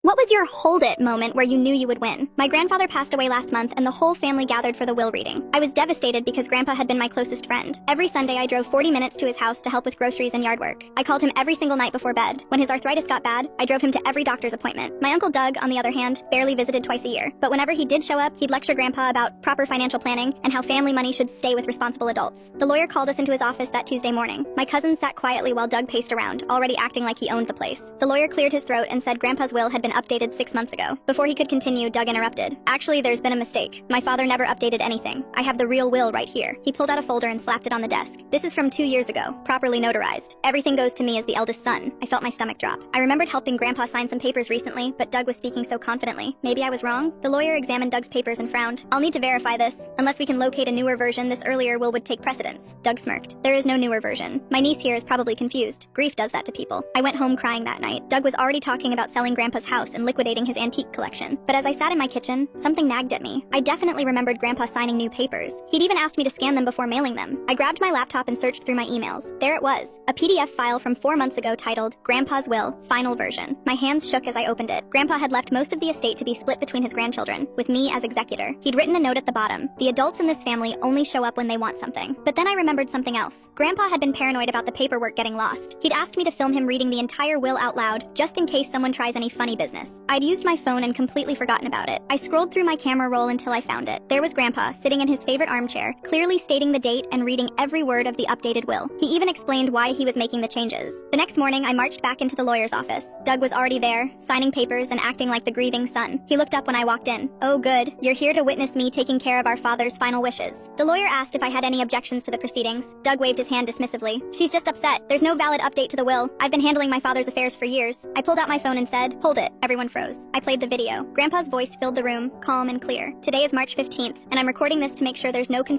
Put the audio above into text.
What was your hold it moment where you knew you would win? My grandfather passed away last month and the whole family gathered for the will reading. I was devastated because Grandpa had been my closest friend. Every Sunday I drove 40 minutes to his house to help with groceries and yard work. I called him every single night before bed. When his arthritis got bad, I drove him to every doctor's appointment. My Uncle Doug, on the other hand, barely visited twice a year. But whenever he did show up, he'd lecture Grandpa about proper financial planning and how family money should stay with responsible adults. The lawyer called us into his office that Tuesday morning. My cousin sat quietly while Doug paced around, already acting like he owned the place. The lawyer cleared his throat and said Grandpa's will had been updated 6 months ago. Before he could continue, Doug interrupted. Actually, there's been a mistake. My father never updated anything. I have the real will right here. He pulled out a folder and slapped it on the desk. This is from 2 years ago, properly notarized. Everything goes to me as the eldest son. I felt my stomach drop. I remembered helping Grandpa sign some papers recently, but Doug was speaking so confidently. Maybe I was wrong? The lawyer examined Doug's papers and frowned. I'll need to verify this. Unless we can locate a newer version, this earlier will would take precedence. Doug smirked. There is no newer version. My niece here is probably confused. Grief does that to people. I went home crying that night. Doug was already talking about selling Grandpa's house and liquidating his antique collection. But as I sat in my kitchen, something nagged at me. I definitely remembered Grandpa signing new papers. He'd even asked me to scan them before mailing them. I grabbed my laptop and searched through my emails. There it was, a PDF file from 4 months ago titled Grandpa's Will, Final Version. My hands shook as I opened it. Grandpa had left most of the estate to be split between his grandchildren, with me as executor. He'd written a note at the bottom. The adults in this family only show up when they want something. But then I remembered something else. Grandpa had been paranoid about the paperwork getting lost. He'd asked me to film him reading the entire will out loud, just in case someone tries any funny business. I'd used my phone and completely forgotten about it. I scrolled through my camera roll until I found it. There was Grandpa, sitting in his favorite armchair, clearly stating the date and reading every word of the updated will. He even explained why he was making the changes. The next morning, I marched back into the lawyer's office. Doug was already there, signing papers and acting like the grieving son. He looked up when I walked in. Oh good, you're here to witness me taking care of our father's final wishes. The lawyer asked if I had any objections to the proceedings. Doug waved his hand dismissively. She's just upset. There's no valid update to the will. I've been handling my father's affairs for years. I pulled out my phone and said, hold it. Everyone froze. I played the video. Grandpa's voice filled the room, calm and clear. Today is March 15th, and I'm recording this to make sure there's no confusion.